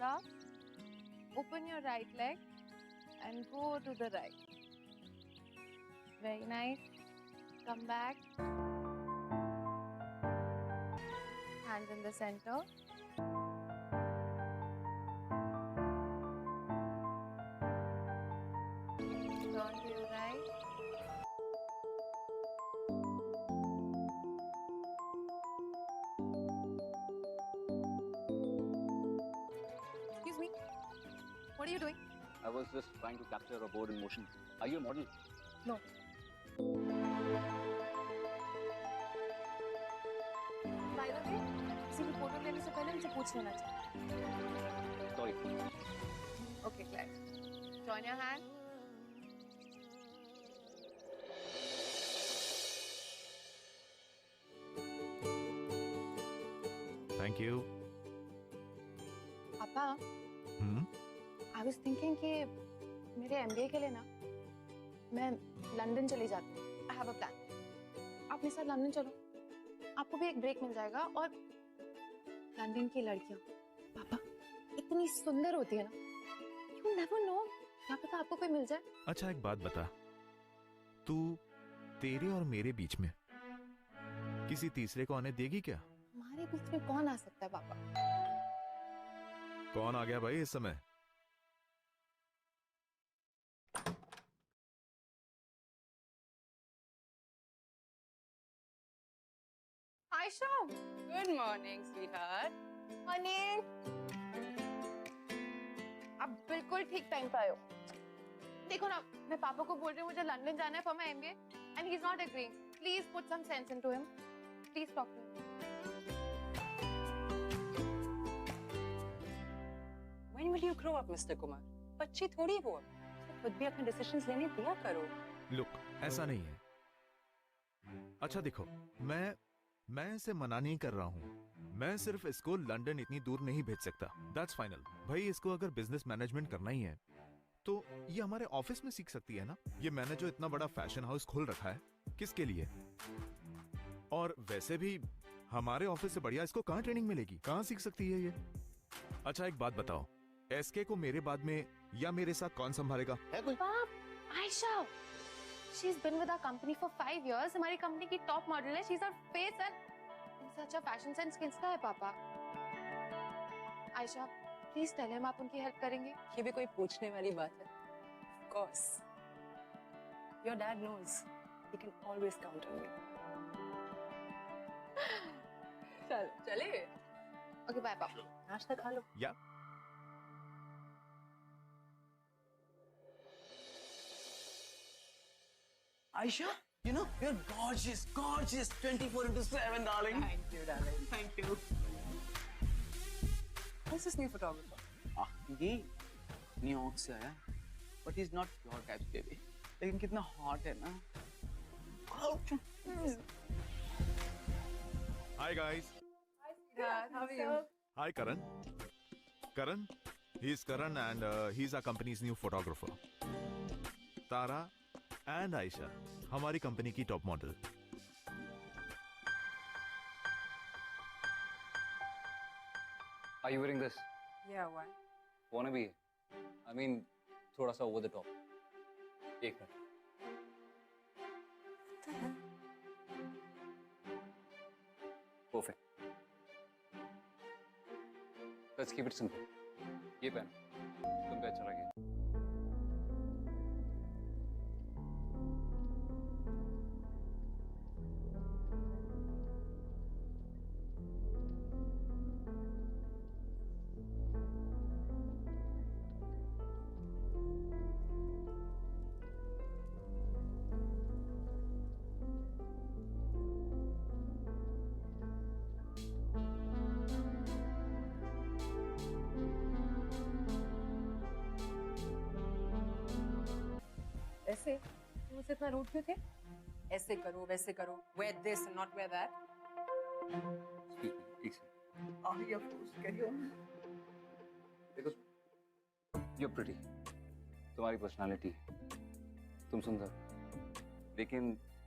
Stop. Open your right leg and go to the right. Very nice. Come back. Hands in the center. Turn to your right. Excuse me. What are you doing? I was just trying to capture a board in motion. Are you a model? No. By the way, किसी की photo लेने से पहले मुझे पूछ लेना चाहिए. Sorry. Okay, Claire. Join your hand. Thank you. पापा, I was thinking कि मेरे MBA के लिए ना मैं लंदन चली जाती हूँ. I have a plan. आप मेरे साथ लंदन चलो. आपको भी एक ब्रेक मिल जाएगा और लंदन की लड़कियाँ पापा इतनी सुंदर होती है ना. You never know. क्या पता आपको कोई मिल जाए. अच्छा एक बात बता, तू तेरे और मेरे बीच में किसी तीसरे को आने देगी क्या? हमारे बीच में कौन आ सकता है पापा? कौन आ गया भाई इस समय? Ayesha. Good morning, sweetheart. Morning. आप बिल्कुल ठीक टाइम पे आए हो. देखो ना, मैं पापा को बोल रही हूँ मुझे लंदन जाना है for my MBA and he's not agreeing. Please put some sense into him. Please talk to him. When will you grow up, Mr. Kumar? बच्ची थोड़ी हो अब. खुद भी अपने डिसीजंस लेने दिया करो. लुक, ऐसा नहीं है. अच्छा देखो, मैं इसे मना नहीं कर रहा हूँ. मैं सिर्फ इसको लंदन इतनी दूर नहीं भेज सकता. That's final. भाई इसको अगर बिजनेस मैनेजमेंट करना ही है तो ये हमारे ऑफिस में सीख सकती है ना. ये मैंने जो इतना बड़ा फैशन हाउस खोल रखा है, किसके लिए? और वैसे भी हमारे ऑफिस से बढ़िया इसको कहाँ ट्रेनिंग मिलेगी? कहाँ सीख सकती है ये? अच्छा एक बात बताओ, एसके को मेरे बाद में या मेरे साथ कौन संभालेगा? है कोई? पाप, Ayesha. She's been with our company for 5 years. हमारी कंपनी की टॉप मॉडल है. She's our face and such a fashion sense किसका है पापा? आयशा, प्लीज टेल हिम आप उनकी हेल्प करेंगे. ये भी कोई पूछने वाली बात है? Of course. Your dad knows. He can always count on me. चले. ओके बाय पापा. नाश्ता खा लो. या Aisha, you know, you're gorgeous, gorgeous, 24/7, darling. Thank you, darling. Thank you. Who's this new photographer? ये न्यूयॉर्क से आया, but he's not your type, baby. लेकिन कितना hot है ना? Hi guys. Dad, how are you? Hi Karan. Karan, he is Karan and he is our company's new photographer. Tara and Ayesha हमारी company की top model. Are you wearing this? Yeah, why? Wanna be? I mean, थोड़ा सा over the top. एक minute. Perfect. Let's keep it simple. ये पहन. तुम पे अच्छा लगे. ऐसे तुम मुझसे इतना रूड क्यों थे? ऐसे करो वैसे करो. Wear this and not wear that. Excuse me, ठीक से. Of course, carry on. देखो, you're pretty. तुम्हारी पर्सनालिटी, तुम सुंदर. लेकिन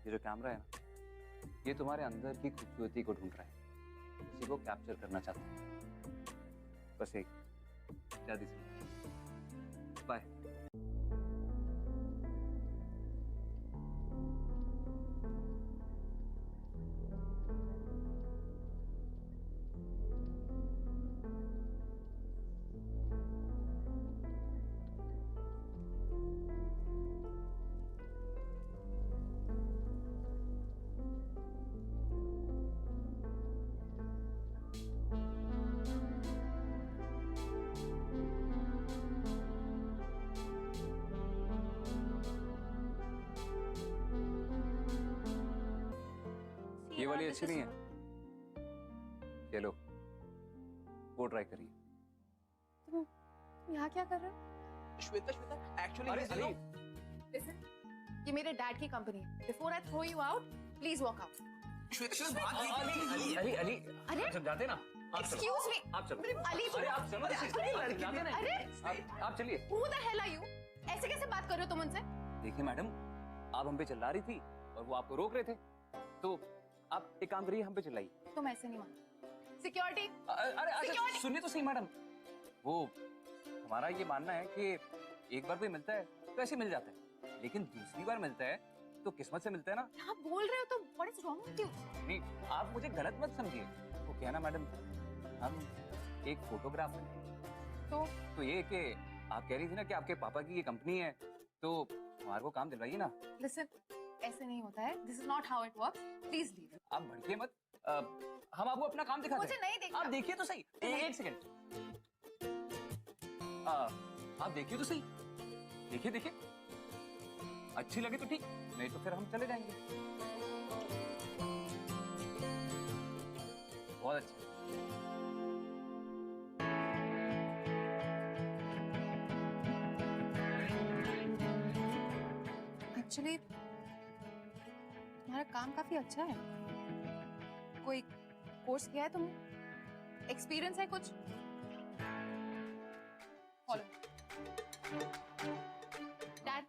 ये जो कैमरा है ना, ये तुम्हारे अंदर की खूबसूरती को ढूंढ रहा है. इसी को कैप्चर करना चाहता है. बस एक शादी से। बाय। ये वाली अच्छी नहीं है, चलो वो ट्राई करिए। तुम यहाँ क्या कर रहे हो? श्वेता एक्चुअली अरे अली, Listen, ये मेरे डैड की कंपनी है। Before I throw you out, please walk out. Shweta Ali Ali Ali अरे चल जाते ना, आप चलो। Excuse me. आप चलो। अली, अरे आप चलो ना, अरे, जाते ना। अरे आप चलिए। Who the hell are you? ऐसे कैसे बात कर रहे हो तुम उनसे? देखिए मैडम, आप हम पे चिल्ला रही थी और वो आपको रोक रहे थे, तो आप एक काम करिए, हम पे चिल्लाइए। तुम ऐसे नहीं मानो। Security. अरे अच्छा Security. सुनिए तो सही मैडम, वो हमारा ये मानना है कि एक बार कोई मिलता है तो ऐसे मिल जाता है, लेकिन दूसरी बार मिलता है तो किस्मत से मिलता है ना। क्या बोल रहे हो तुम? What is wrong with you? नहीं, आप मुझे गलत मत समझिए। वो क्या ना मैडम, हम एक फोटोग्राफर हैं, तो ये कि आप कह रही थी ना कि आपके पापा की ये कंपनी है, तो हमारे को काम दिलवाइए ना। Listen, ऐसे नहीं होता है। This is not how it works. Please leave. आप भड़किए मत, हम आपको अपना काम दिखाते मुझे हैं। नहीं देखना। आप देखिए तो सही, एक सेकंड, आप देखिए तो सही, देखिए देखिए, अच्छी लगे तो ठीक, नहीं तो फिर हम चले जाएंगे। बहुत अच्छा। Actually, तुम्हारा काम काफी अच्छा है। कोई कोर्स किया है तुमने? एक्सपीरियंस है कुछ? फॉलो। डैड,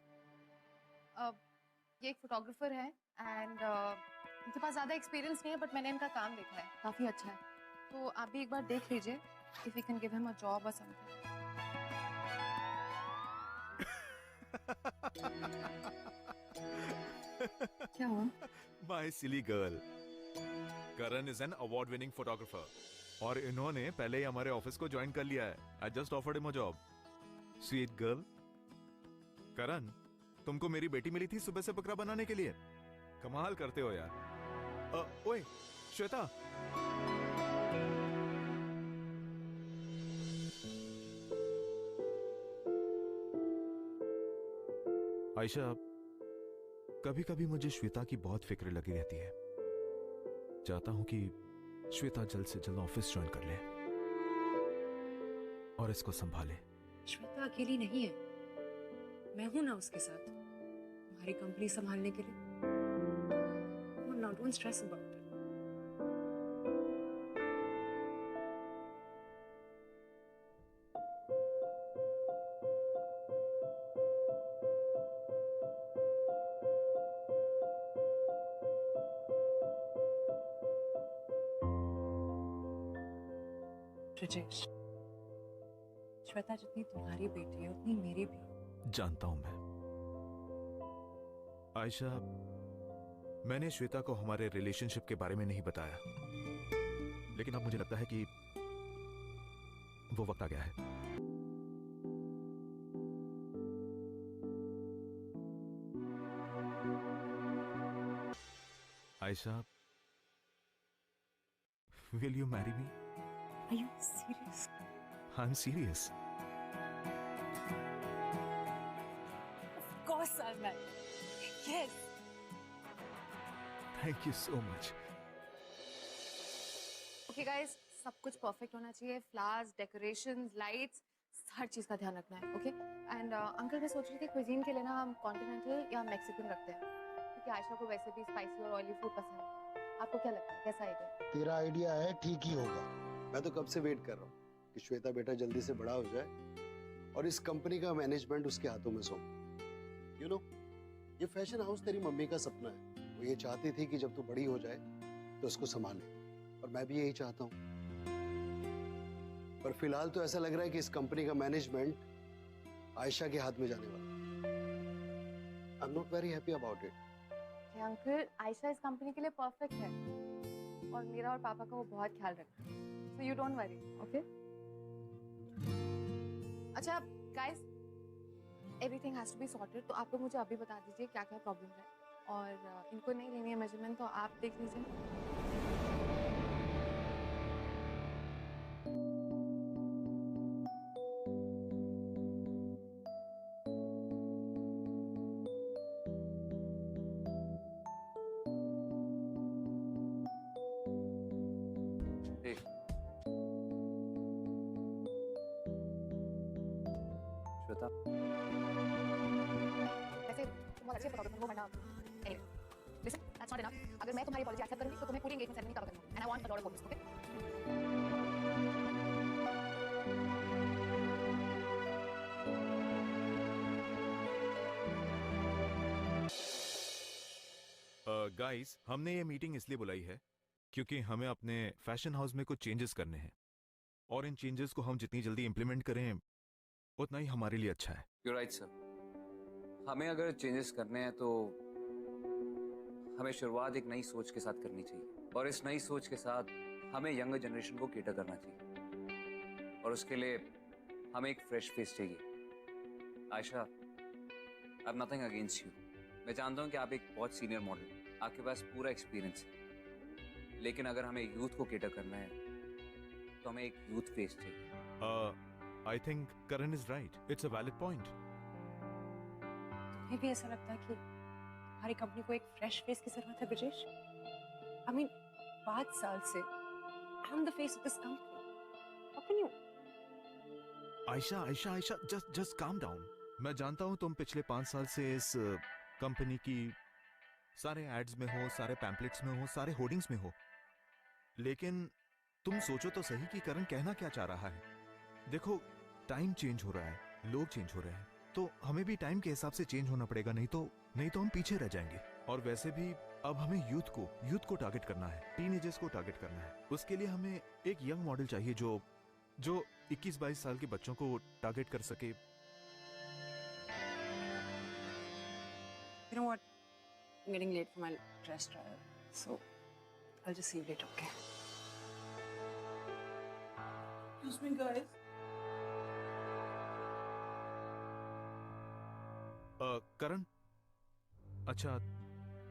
ये एक फोटोग्राफर है एंड इनके पास ज्यादा एक्सपीरियंस नहीं है, बट मैंने इनका काम देखा है, काफी अच्छा है। तो आप भी एक बार देख लीजिए, if you can give him a job और समथिंग। क्या हुआ? My silly girl, Karan is an award winning photographer और इन्होंने पहले ही हमारे ऑफिस को ज्वाइन कर लिया है। I just offered him a job. Sweet girl. Karan, तुमको मेरी बेटी मिली थी सुबह से बकरा बनाने के लिए। कमाल करते हो यार। ओए श्वेता, आयशा, कभी कभी मुझे श्वेता की बहुत फिक्र लगी रहती है। चाहता हूं कि श्वेता जल्द से जल्द ऑफिस ज्वाइन कर ले और इसको संभाले। श्वेता अकेली नहीं है, मैं हूं ना उसके साथ, हमारी कंपनी संभालने के लिए। Don't stress about it. Brijesh, Shweta जितनी तुम्हारी बेटी है उतनी मेरी भी। जानता हूं मैं। आयशा, मैंने श्वेता को हमारे रिलेशनशिप के बारे में नहीं बताया, लेकिन अब मुझे लगता है कि वो वक्त आ गया है। Ayesha, will you marry me? Are you serious? I'm serious. Of course I'll marry. Yes. Thank you so much. Okay guys, सब कुछ परफेक्ट होना चाहिए। फ्लावर्स, डेकोरेशंस, लाइट्स, हर चीज का ध्यान रखना है। ओके एंड अंकल, मैं सोच रही थी क्विजीन के लिए ना हम कॉन्टिनेंटल या मैक्सिकन रखते हैं, क्योंकि आयशा को वैसे भी स्पाइसी और ऑयली फूड पसंद है। आपको क्या लगता है, कैसा आइडिया? तेरा आइडिया है, ठीक ही होगा। मैं तो कब से वेट कर रहा हूँ कि श्वेता बेटा जल्दी से बड़ा हो जाए और इस कंपनी का मैनेजमेंट उसके हाथों में सौंप। यू नो, ये फैशन हाउस तेरी मम्मी का सपना है। वो ये चाहती थी कि जब तू बड़ी हो जाए तो उसको संभाले, और मैं भी यही चाहता हूँ। पर फिलहाल तो ऐसा लग रहा है कि इस कंपनी का मैनेजमेंट आयशा के हाथ में जाने वाला है। I am not very happy about it. Uncle, Ayesha इस कंपनी के लिए परफेक्ट है और मेरा और पापा का वो बहुत ख्याल रखता है, so you don't worry, okay? अच्छा guys, everything has to be sorted, तो आप लोग मुझे अभी बता दीजिए क्या क्या प्रॉब्लम है, और इनको नहीं लेनी है मेजरमेंट तो आप देख लीजिए। Hey, श्वेता, वैसे तुम बहुत अच्छे फोटोग्राफर हो वरना anyway listen, that's not enough. अगर मैं तुम्हारी अपॉलजी एक्सेप्ट करूंगी तो तुम्हें पूरी एंगेजमेंट सेरेमनी कवर करना है, and I want a lot of photos, okay? Guys, हमने ये मीटिंग इसलिए बुलाई है क्योंकि हमें अपने फैशन हाउस में कुछ चेंजेस करने हैं, और इन चेंजेस को हम जितनी जल्दी इम्प्लीमेंट करें उतना ही हमारे लिए अच्छा है। you're right sir. हमें अगर चेंजेस करने हैं तो हमें शुरुआत एक नई सोच के साथ करनी चाहिए, और इस नई सोच के साथ हमें यंगर जनरेशन को केटर करना चाहिए, और उसके लिए हमें एक फ्रेश फेस चाहिए। Ayesha, I have nothing against you. मैं जानता हूँ कि आप एक बहुत सीनियर मॉडल, आपके पास पूरा एक्सपीरियंस है, लेकिन अगर हमें यूथ को केटर करना है तो हमें एक यूथ फेस चाहिए। I think Karan is right, it's a valid point. तुम्हें भी ऐसा लगता है कि हमारी कंपनी को एक फ्रेश फेस की जरूरत है ब्रिजेश? आई मीन 5 साल से I am the face of this company, how can you? Ayesha Ayesha Ayesha, just calm down. मैं जानता हूँ तुम पिछले 5 साल से इस कंपनी की सारे एड्स में हो, सारे पैम्पलेट्स में हो, सारे होर्डिंग्स में हो, लेकिन तुम सोचो तो सही कि करण कहना क्या चाह रहा है। देखो, टाइम चेंज हो रहा है, लोग चेंज हो रहे हैं, तो हमें भी टाइम के हिसाब से चेंज होना पड़ेगा, नहीं तो हम पीछे रह जाएंगे। और वैसे भी अब हमें यूथ को टारगेट करना है, टीनेजर्स को टारगेट करना है। उसके लिए हमें एक यंग मॉडल चाहिए जो 21-22 साल के बच्चों को टारगेट कर सके। You know what? I'm getting late for my dress trial, so I'll just see you later, okay? Excuse me, guys. करण, अच्छा,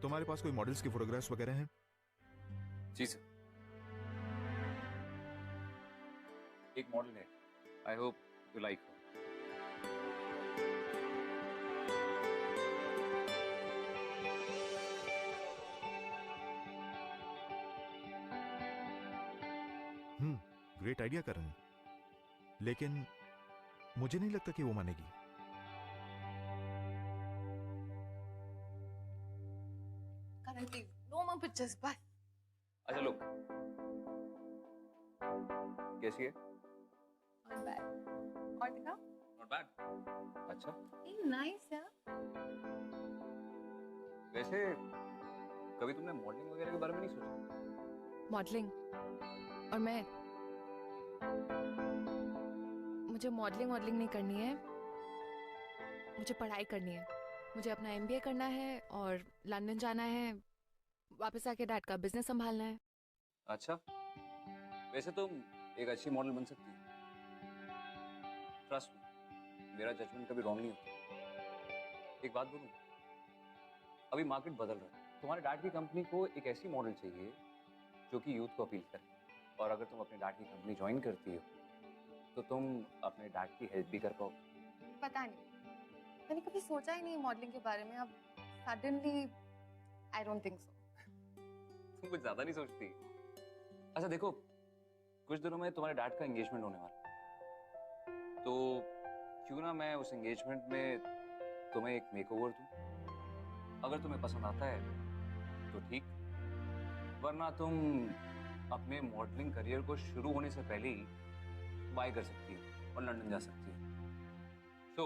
तुम्हारे पास कोई मॉडल्स की फोटोग्राफ्स वगैरह हैं? जी सर, एक मॉडल है, I hope you like. Great idea Karan, लेकिन मुझे नहीं लगता कि वो मानेगी। Karan please, no more pictures, बस। अच्छा लुक, कैसी है? Not bad. और दिखा? Not bad. अच्छा, ये नाइस है। वैसे कभी तुमने मॉडलिंग वगैरह के बारे में नहीं सोचा? मॉडलिंग? और मैं, मुझे मॉडलिंग नहीं करनी है, मुझे पढ़ाई करनी है। मुझे अपना एमबीए करना है और लंदन जाना है, वापस आके डैड का बिजनेस संभालना है। अच्छा, वैसे तुम एक अच्छी मॉडल बन सकती हो, ट्रस्ट मी, मेरा जजमेंट कभी रॉन्ग नहीं होता। एक बात बोलूं, अभी मार्केट बदल रहा है, तुम्हारे डैड की कंपनी को एक ऐसी मॉडल चाहिए जो कि यूथ को अपील करे, और अगर तुम अपने डैड की कंपनी ज्वाइन करती हो तो तुम अपने डैड की हेल्प भी कर पाओ। पता नहीं, मैंने कभी सोचा ही नहीं मॉडलिंग के बारे में, अब suddenly I don't think so. तुम कुछ ज्यादा नहीं सोचती? अच्छा देखो, कुछ दिनों में तुम्हारे डैड का एंगेजमेंट होने वाला है, तो क्यों ना मैं उस एंगेजमेंट में तुम्हें एक मेकओवर दूं? अगर तुम्हें पसंद आता है तो ठीक, वरना तुम अपने मॉडलिंग करियर को शुरू होने से पहले ही बाय कर सकती हो और लंदन जा सकती हो। So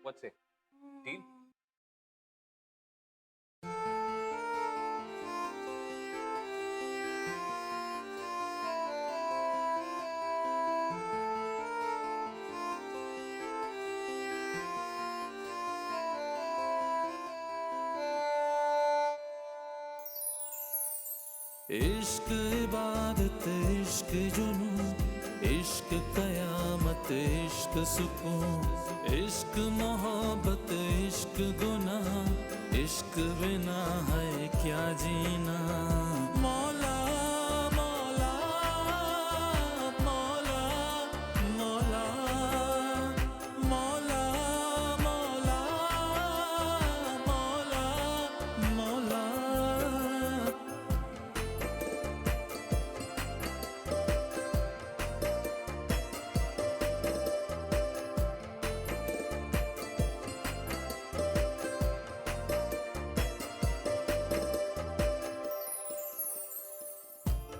what's it, deal? इश्क इबादत इश्क जुनून इश्क कयामत इश्क सुकून इश्क मोहब्बत इश्क गुनाह इश्क बिना है क्या जीना मौला मौला मौला मौला मौला मौला मौला मौला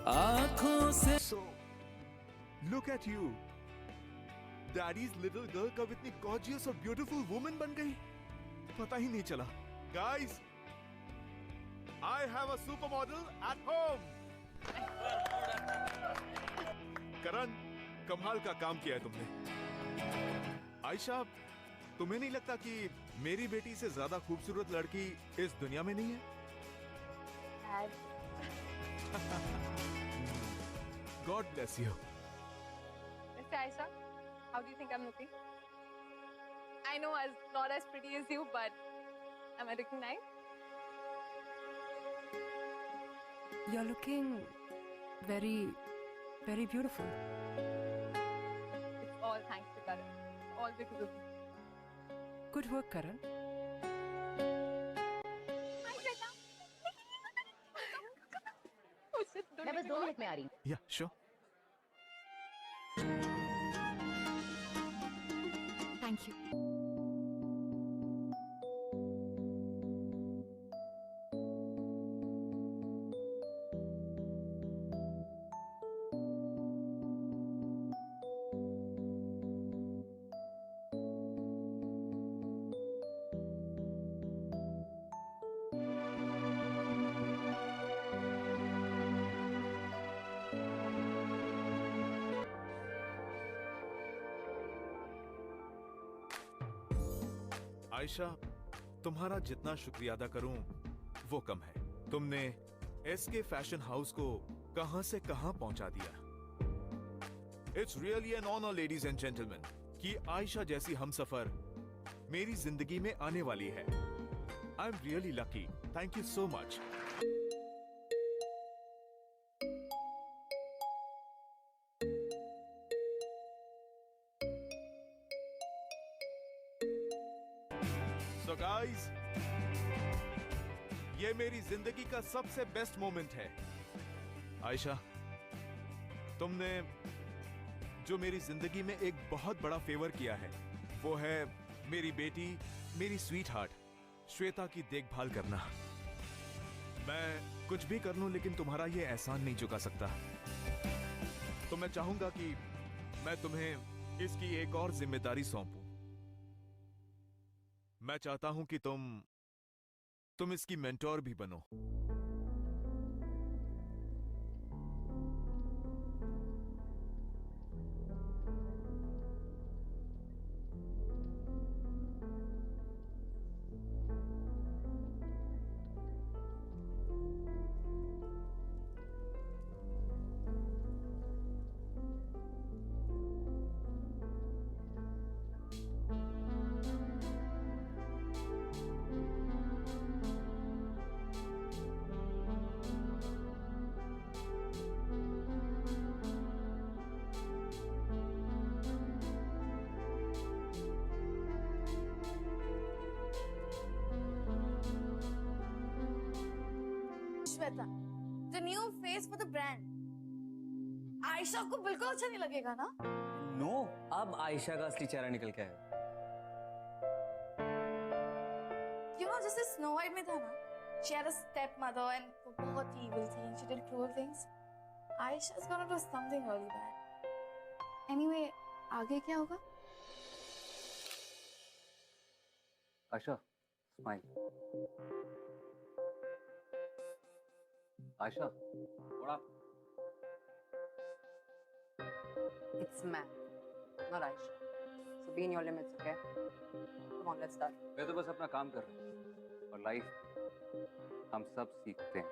आँखों से So, look at you. Daddy's little girl कब इतनी gorgeous और beautiful woman बन गई? पता ही नहीं चला. Guys, I have a supermodel at home. करण, कमाल का काम किया है तुमने. आयशा, तुम्हें नहीं लगता कि मेरी बेटी से ज्यादा खूबसूरत लड़की इस दुनिया में नहीं है? God bless you. Mr. Aisha, how do you think I'm looking? I know I'm not as pretty as you, but am I looking nice? You're looking very, very beautiful. It's all thanks to Karan. It's all because of you. Good work, Karan. Hi, Shweta. उससे मैं बस 2 minute में आ रही हूँ. Yeah, sure. Thank you. Ayesha, तुम्हारा जितना शुक्रिया अदा करूं वो कम है. तुमने एसके फैशन हाउस को कहां से कहां पहुंचा दिया. It's really an honour ladies and gentleman कि आयशा जैसी हमसफर मेरी जिंदगी में आने वाली है. I am really lucky. Thank you so much. So guys, ये मेरी जिंदगी का सबसे बेस्ट मोमेंट है. आयशा, तुमने जो मेरी जिंदगी में एक बहुत बड़ा फेवर किया है वो है मेरी बेटी, मेरी स्वीट हार्ट श्वेता की देखभाल करना. मैं कुछ भी कर लूं लेकिन तुम्हारा ये एहसान नहीं चुका सकता. तो मैं चाहूंगा कि मैं तुम्हें इसकी एक और जिम्मेदारी सौंपूं. मैं चाहता हूं कि तुम इसकी मेंटोर भी बनो. Shweta, the new face for the brand. Ayesha को बिल्कुल अच्छा नहीं लगेगा ना? नो, अब आयशा का असली चेहरा निकल के आएगा. You know, जैसे Snow White में था ना, she had a stepmother and वो बहुत evil थी, she did cruel things. Aisha's gonna do something really bad. Anyway, आगे क्या होगा? Ayesha, smile. Ayesha, what up? It's Matt, not Aisha. So be in your limits, okay? Come on, let's start. मैं तो बस अपना काम कर रहा हूँ और लाइफ हम सब सीखते हैं.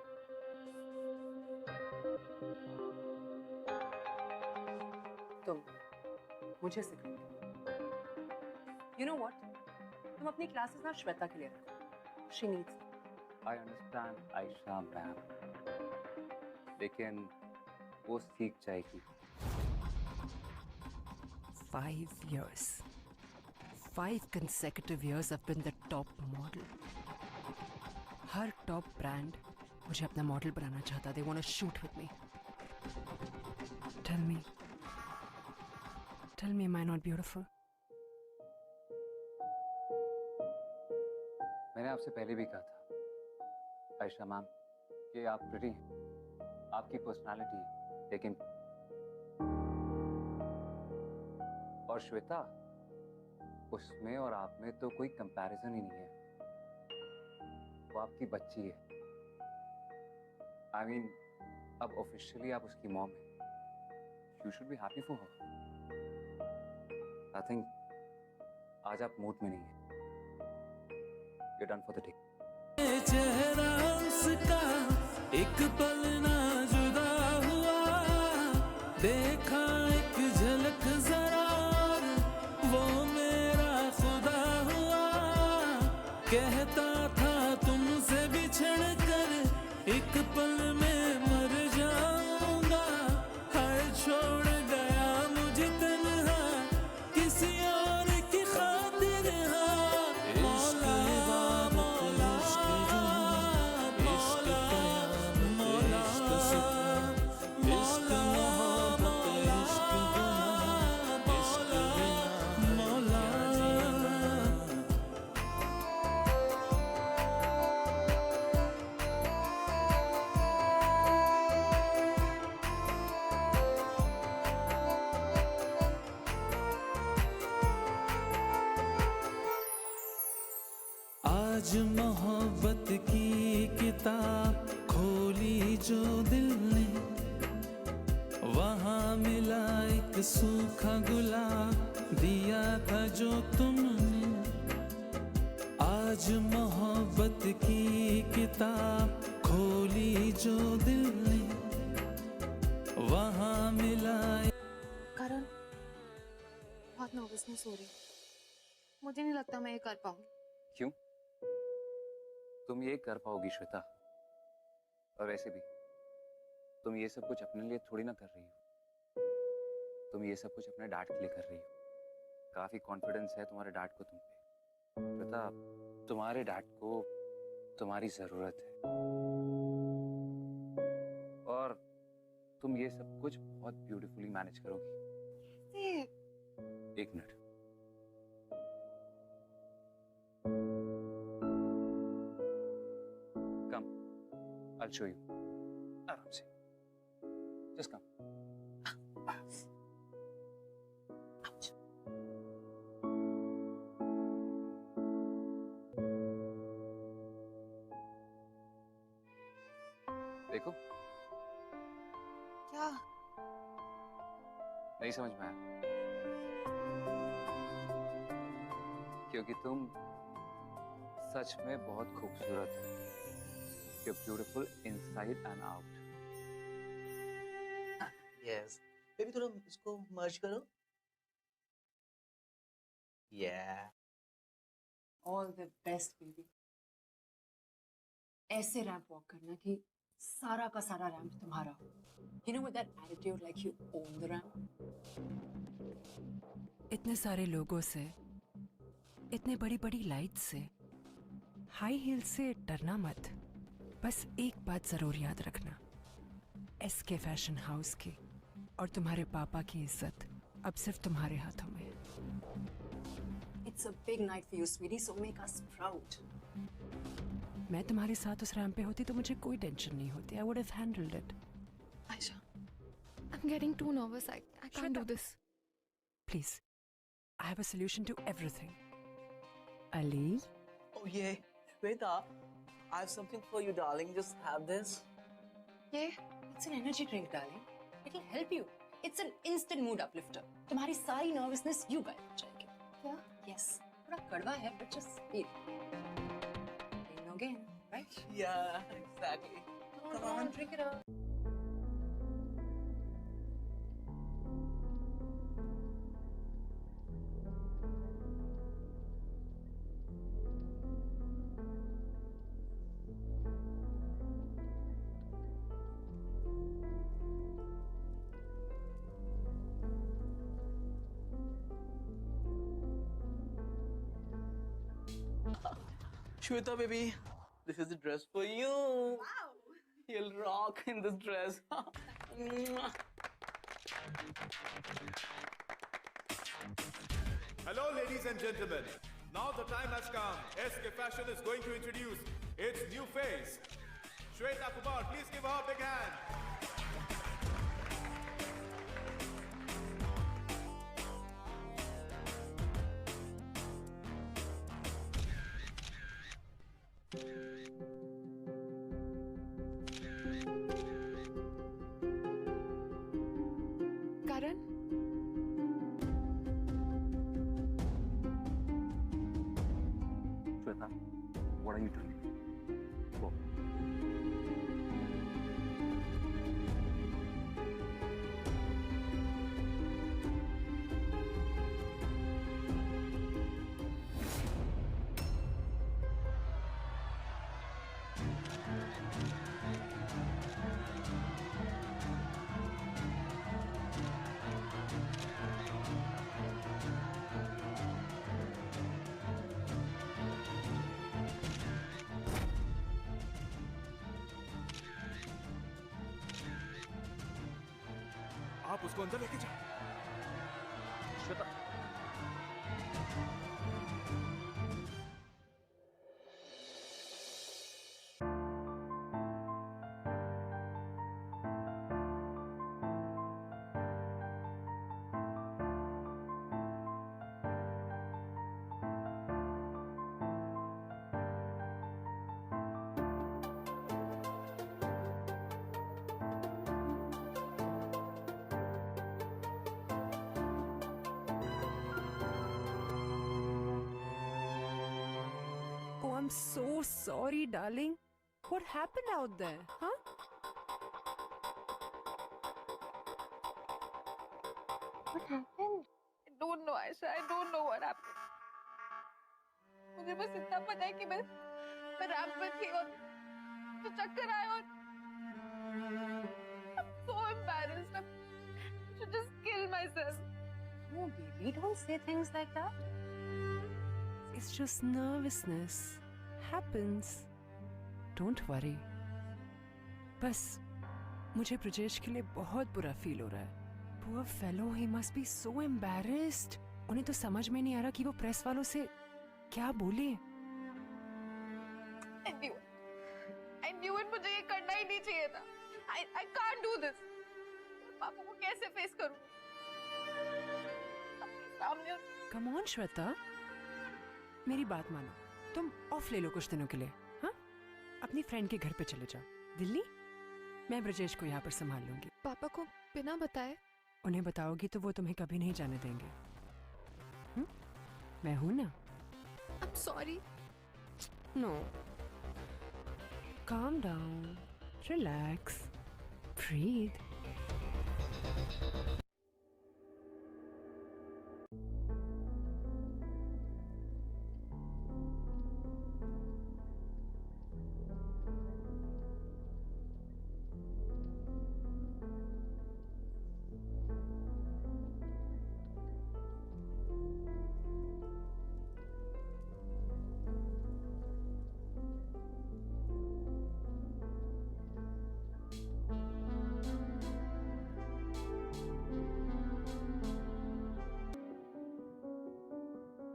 तुम मुझे सिखाओ। You know what? तुम अपनी क्लासेस ना श्वेता के लिए रखो। She needs it. I understand, Ayesha ma'am, लेकिन वो सीख जाएगी। 5 years. 5 consecutive years I've been the top model. Her top brand मुझे अपना मॉडल बनाना चाहता। They want to shoot with me. Tell me, am I not beautiful? मैंने आपसे पहले भी कहा था आयशा मैम कि आप प्रिटी हैं, आपकी पर्सनालिटी है, लेकिन और श्वेता, उसमें और आप में तो कोई कंपैरिजन ही नहीं है। वो आपकी बच्ची है। I mean, अब ऑफिशियली आप उसकी मॉम हैं। You should be happy for her. I think आज आप मूड में नहीं हैं। You're done for the day. चेहरा उसका एक पल ना जुदा हुआ, देखा एक झलक जरा और वो मेरा खुदा हुआ। कहता था तुमसे बिछड़ कर एक पल में मर जाऊंगा, हर छोड़ गया मुझे तन्हा किसी और की खातिर। हाँ मौला आज मोहब्बत की किताब खोली जो दिल ने, वहाँ मिला एक सूखा गुलाब दिया था जो तुमने। आज मोहब्बत की किताब खोली जो दिल ने, वहाँ मिला। करण, बहुत नर्वसनेस हो रही है। मुझे नहीं लगता मैं ये कर पाऊंगी। क्यों? तुम ये कर पाओगी श्वेता। और वैसे भी तुम ये सब कुछ अपने लिए थोड़ी ना कर रही हो, तुम ये सब कुछ अपने डैड के लिए कर रही हो। काफी कॉन्फिडेंस है तुम्हारे डैड को तुम पे। श्वेता, तुम्हारे डैड को तुम्हारी जरूरत है, और तुम ये सब कुछ बहुत ब्यूटीफुली मैनेज करोगी। एक मिनट। I'll show you. आराम से। Just come. देखो, क्या? नहीं समझ में आया? क्योंकि तुम सच में बहुत खूबसूरत हो। You're beautiful inside and out. Yes. Baby थोड़ा इसको मर्ज करो। Yeah. All the best, baby. ऐसे रैंप वॉक करना कि सारा का सारा रैंप तुम्हारा हो। You know, with that attitude, like you own the ramp. इतने सारे लोगों से, इतने बड़ी बड़ी लाइट से, हाई हील से डरना मत। बस एक बात जरूर याद रखना, एसके फैशन हाउस की और तुम्हारे पापा की इज्जत अब सिर्फ तुम्हारे हाथों में है। It's a big night for you, sweetie, so make us proud. मैं तुम्हारे साथ उस रैंप पे होती तो मुझे कोई टेंशन नहीं होती। I would have handled it. Ayesha, I'm getting too nervous. I can't Shweta. do this. Please, I have a solution to everything. Ali? Oh yeah. Shweta, I have something for you, darling. Just have this. ये It's an energy drink, darling. It'll help you. It's an instant mood uplifter. तुम्हारी सारी nervousness यूं गायब हो जाएगी। क्या? Yes. थोड़ा कड़वा है, but just eat. Again, right? Yeah, exactly. Come on, drink it up. Shweta baby, this is the dress for you. Wow. You'll rock in this dress. Hello, ladies and gentlemen. Now the time has come. SK Fashion is going to introduce its new face. Shweta Kumar, please give her a big hand. Karan? Shweta, what are you doing? Go. आप उसको अंदर लेके जाओ। Shweta, Oh, I'm so sorry, darling. What happened out there, huh? What happened? I don't know, Aisha. I don't know what happened. मुझे बस इतना पता है कि मैं रैंप में थी और तो चक्कर आए और I'm so embarrassed. I should just kill myself. No, baby, don't say things like that. It's just nervousness. Happens. Don't worry. बस मुझे ब्रजेश के लिए बहुत बुरा फील हो रहा है. Poor fellow, he must be so embarrassed. उन्हें तो समझ में नहीं आ रहा कि वो प्रेस वालों से क्या बोले. I knew it. I knew it. मुझे ये करना ही नहीं चाहिए था. I can't do this. पापा को कैसे फेस करूं? सबके सामने. Come on, Shweta. मेरी बात मानो. तुम ऑफ ले लो कुछ दिनों के लिए. हाँ? अपनी फ्रेंड के घर पे चले जाओ. दिल्ली? मैं ब्रजेश को यहाँ पर संभाल लूंगी. पापा को बिना बताए? उन्हें बताओगी तो वो तुम्हें कभी नहीं जाने देंगे. मैं हूं ना. I'm sorry. No. Calm down. Relax. Breathe.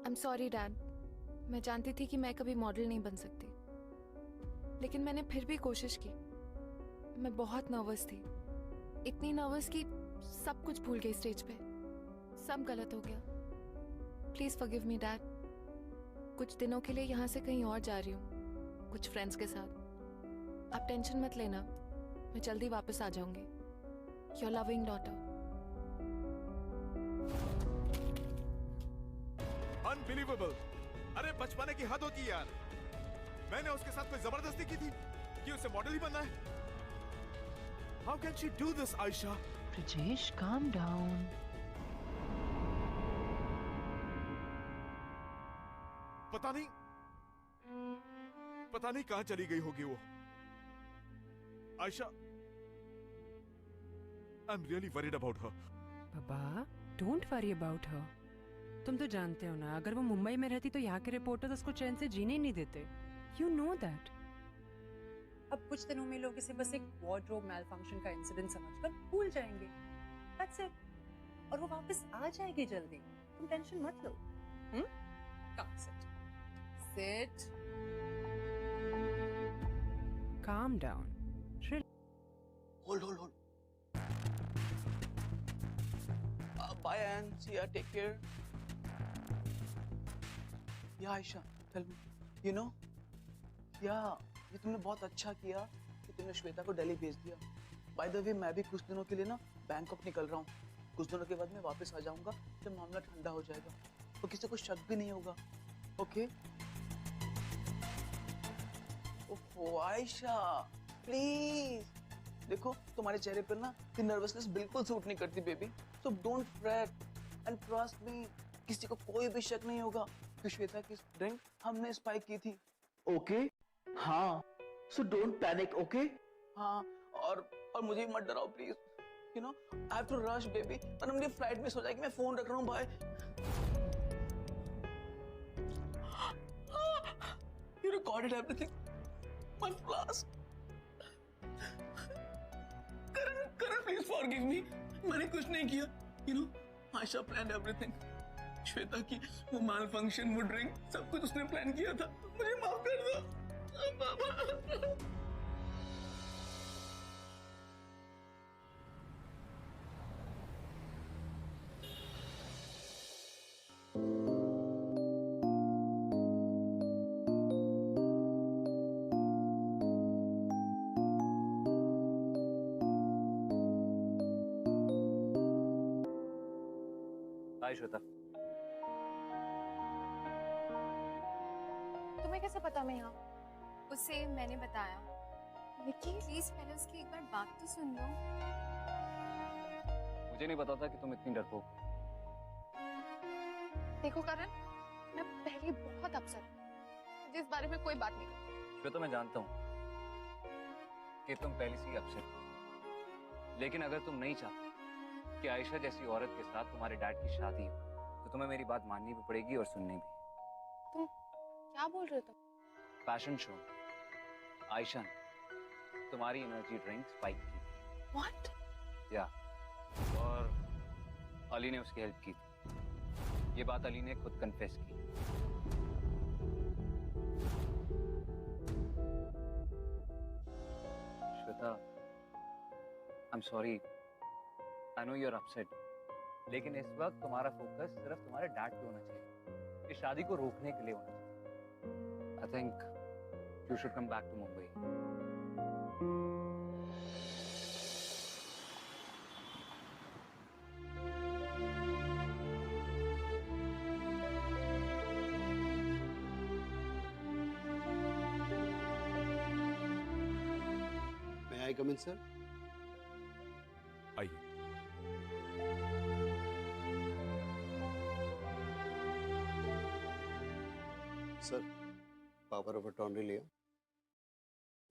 I'm sorry, Dad. मैं जानती थी कि मैं कभी मॉडल नहीं बन सकती, लेकिन मैंने फिर भी कोशिश की. मैं बहुत नर्वस थी, इतनी नर्वस कि सब कुछ भूल गई स्टेज पे. सब गलत हो गया. Please forgive me, dad. कुछ दिनों के लिए यहाँ से कहीं और जा रही हूँ, कुछ फ्रेंड्स के साथ. आप टेंशन मत लेना, मैं जल्दी वापस आ जाऊंगी. Your loving daughter. अनबिलीवेबल. अरे बचपने की हद होती है यार. मैंने उसके साथ कोई जबरदस्ती की थी कि उसे मॉडल ही बनना है. How can she do this, Aisha? Brajesh, calm down. पता नहीं कहां चली गई होगी वो. Aisha, I'm really worried about her. Baba, don't worry about her. तुम तो जानते हो ना, अगर वो मुंबई में रहती तो यहाँ के रिपोर्टर्स उसको चैन से जीने ही नहीं देते. You know that. अब कुछ दिनों में लोग इसे बस एक वार्डरोब मैलफंक्शन का इंसिडेंट समझकर भूल जाएंगे. That's it. और वो वापस आ जाएगी जल्दी. तुम टेंशन मत लो. Come sit. Calm down. Hold. Bye, Anne. See ya. Take care. Yeah, Aisha, tell me. You know? Yeah, ये तुमने बहुत अच्छा किया कि तुमने श्वेता को दिल्ली भेज दिया. By the way, मैं भी कुछ दिनों के लिए ना बैंकॉक निकल रहा हूँ. कुछ दिनों के बाद मैं वापस आ जाऊँगा जब मामला ठंडा हो जाएगा. तो किसी को शक भी नहीं होगा. Okay? ओहो आयशा, प्लीज. देखो तुम्हारे चेहरे पर ना ये नर्वसनेस बिल्कुल सूट नहीं करती baby. So don't freight and trust me. किसी को कोई भी शक नहीं होगा कि श्वेता की ड्रिंक हमने स्पाइक की थी. ओके? हाँ. So don't panic. ओके? हाँ. और मुझे मत डराओ please. You know I have to rush baby. वरना मेरी फ्लाइट मिस हो जाएगी. मैं फोन रख रहा हूँ. Bye. You recorded everything. My class. Karan, please forgive me. मैंने कुछ नहीं किया. You know, Aisha planned everything. Shweta की वो malfunction, वो drink, सब कुछ उसने प्लान किया था. मुझे माफ कर दो. हाय श्वेता. तुम्हें कैसे पता मैं यहाँ? उसे मैंने बताया. विक्की प्लीज पहले उसकी एक बार बात तो सुन लो. मुझे नहीं पता था कि तुम इतनी डरपोक. देखो करण, मैं पहले बहुत अपसेट हूँ. मुझे इस बारे में कोई बात नहीं करनी. श्वेता मैं जानता हूँ कि तुम पहले से ही अपसेट हो, लेकिन अगर तुम नहीं चाहती कि आयशा जैसी औरत के साथ तुम्हारे डैड की शादी हो तो तुम्हें मेरी बात माननी भी पड़ेगी और सुननी भी. तुम क्या बोल रहे हो तुम? फैशन शो आयशा ने तुम्हारी एनर्जी ड्रिंक स्पाइक की. What? या और अली ने उसकी हेल्प की थी. ये बात अली ने खुद कन्फेस की. Shweta, I am sorry. I know you're upset, लेकिन इस वक्त तुम्हारा फोकस सिर्फ तुम्हारे डैड पे होना चाहिए. इस शादी को रोकने के लिए होना चाहिए. I think you should come back to Mumbai. May I come in, sir? आइए. सर, पावर ऑफ अटॉर्नी लिया.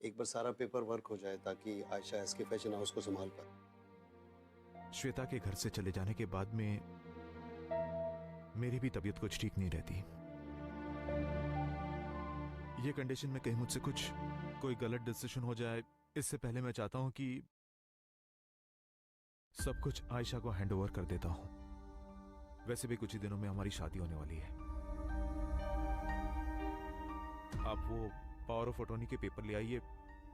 एक बार सारा पेपर वर्क हो जाए ताकि आयशा एसके फैशन हाउस को संभाल पाए. श्वेता के घर से चले जाने के बाद में मेरी भी तबीयत कुछ ठीक नहीं रहती. ये कंडीशन में कहीं मुझसे कोई गलत डिसीजन हो जाए, इससे पहले मैं चाहता हूं कि सब कुछ आयशा को हैंडओवर कर देता हूं. वैसे भी कुछ ही दिनों में हमारी शादी होने वाली है. आप वो पावर ऑफ अटॉर्नी के पेपर ले आइए,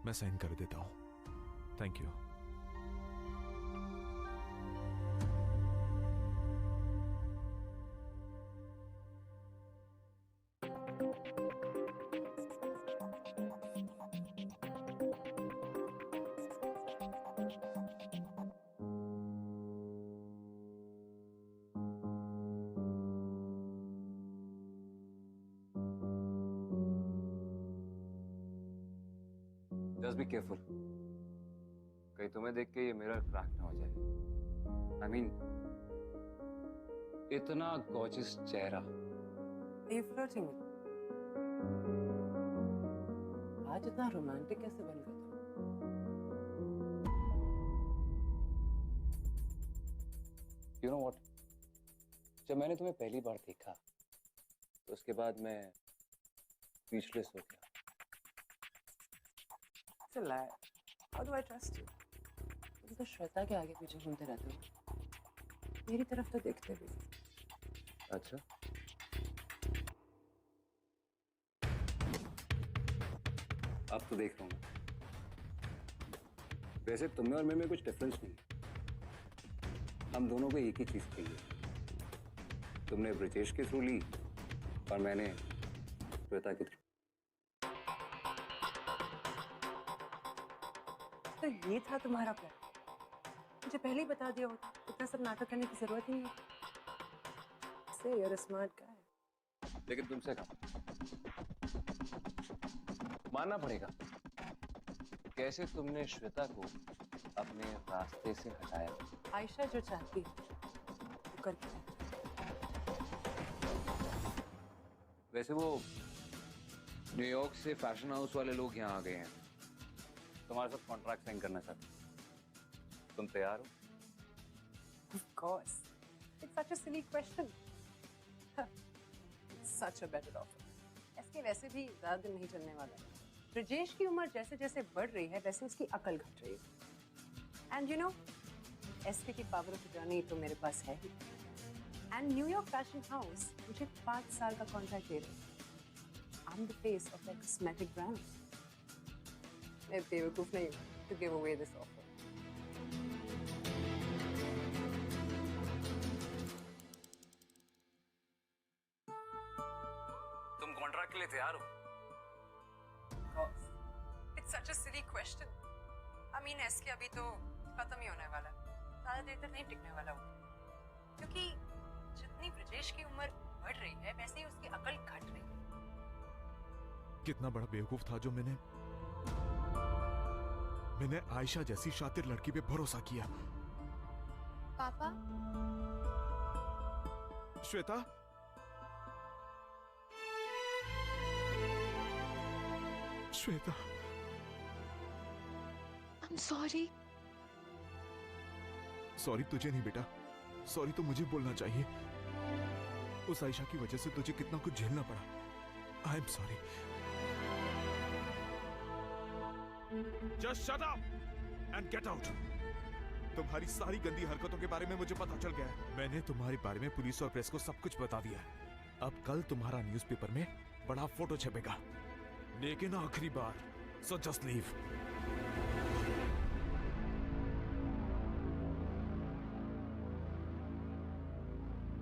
मैं साइन कर देता हूं. Thank you. Just be careful. कहीं तुम्हें देख के ये मिरर क्रैक ना हो जाए. I mean, इतना गॉर्जियस चेहरा. Are you flirting with me? आज इतना रोमांटिक कैसे बन गया तुम? You know what? जब मैंने तुम्हें पहली बार देखा तो उसके बाद मैं स्पीचलेस हो गया। It's a lie. How do I trust you? तुम तो श्वेता के आगे पीछे घूमते रहते हो, मेरी तरफ तो देखते भी नहीं। अच्छा, अब तो देख रहा हूँ। वैसे तुम में और मैं में कुछ डिफरेंस नहीं है। हम दोनों को एक ही चीज चाहिए। तुमने ब्रिजेश के थ्रू ली और मैंने श्वेता के थ्रू। तो ये था तुम्हारा प्लान? मुझे पहले ही बता दिया होता, इतना सब नाटक करने की जरूरत ही नहीं। Say you're a smart guy. लेकिन तुमसे कहा मानना पड़ेगा, कैसे तुमने श्वेता को अपने रास्ते से हटाया। आयशा जो चाहती है वो करके है। वैसे वो न्यूयॉर्क से फैशन हाउस वाले लोग यहाँ आ गए हैं, तुम्हारे साथ कॉन्ट्रैक्ट साइन करना चाहते हैं। तुम तैयार हो? Of course. It's such a silly question. It's such a better offer. इसके वैसे भी ज़्यादा दिन नहीं चलने वाला है। ब्रिजेश की उम्र जैसे जैसे बढ़ रही है वैसे उसकी अकल घट रही है। And you know, एसके की पावर ऑफ अटॉर्नी तो मेरे पास है ही। And न्यूयॉर्क फैशन हाउस मुझे 5 साल का कॉन्ट्रैक्ट दे रहे हैं। I'm the face of their cosmetic brand. मैं बेवकूफ नहीं हूँ to give away this offer. तुम कॉन्ट्रैक्ट के लिए तैयार हो? course. It's such a silly question. I mean, एसके अभी तो खत्म ही होने वाला है, ज़्यादा देर तक नहीं टिकने वाला वो, क्योंकि जितनी ब्रिजेश की उम्र बढ़ रही है वैसे ही उसकी अकल घट रही है। कितना बड़ा बेवकूफ था जो मैंने आयशा जैसी शातिर लड़की पे भरोसा किया। पापा, Shweta, Shweta, I'm sorry. Sorry तुझे नहीं बेटा, सॉरी तो मुझे बोलना चाहिए। उस आयशा की वजह से तुझे कितना कुछ झेलना पड़ा। I am sorry. Just shut up and get out. तुम्हारी सारी गंदी हरकतों के बारे में मुझे पता चल गया है। मैंने तुम्हारे बारे में पुलिस और प्रेस को सब कुछ बता दिया है। अब कल तुम्हारा न्यूज़पेपर में बड़ा फोटो छपेगा, लेकिन आखिरी बार। So just leave.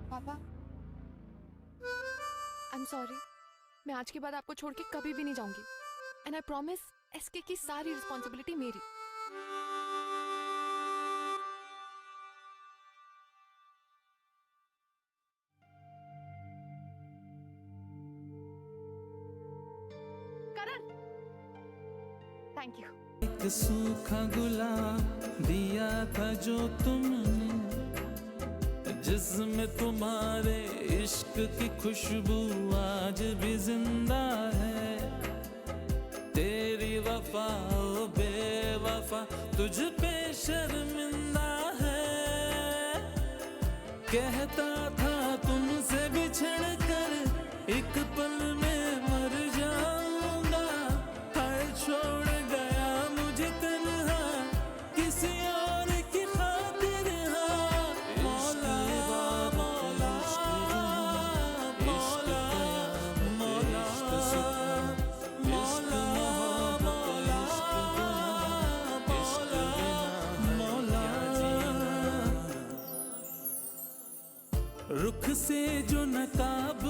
पापा, I'm sorry. मैं आज के बाद आपको छोड़ के कभी भी नहीं जाऊंगी। And I promise, एसके की सारी रिस्पॉन्सिबिलिटी मेरी। करण, थैंक यू। एक सूखा गुलाब दिया था जो तुमने, जिसमें तुम्हारे इश्क की खुशबू आज भी जिंदा है। तेरी वफा ओ बेवफा तुझ पे शर्मिंदा है। कहता था तुमसे बिछड़ कर एक पल में मर जाऊंगा, हाय छोड़ गया मुझे तन्हा किसी और की खातिर। हाँ मौला मौला मौला मौला मौला मौला मौला मौला। रुख से जो नकाब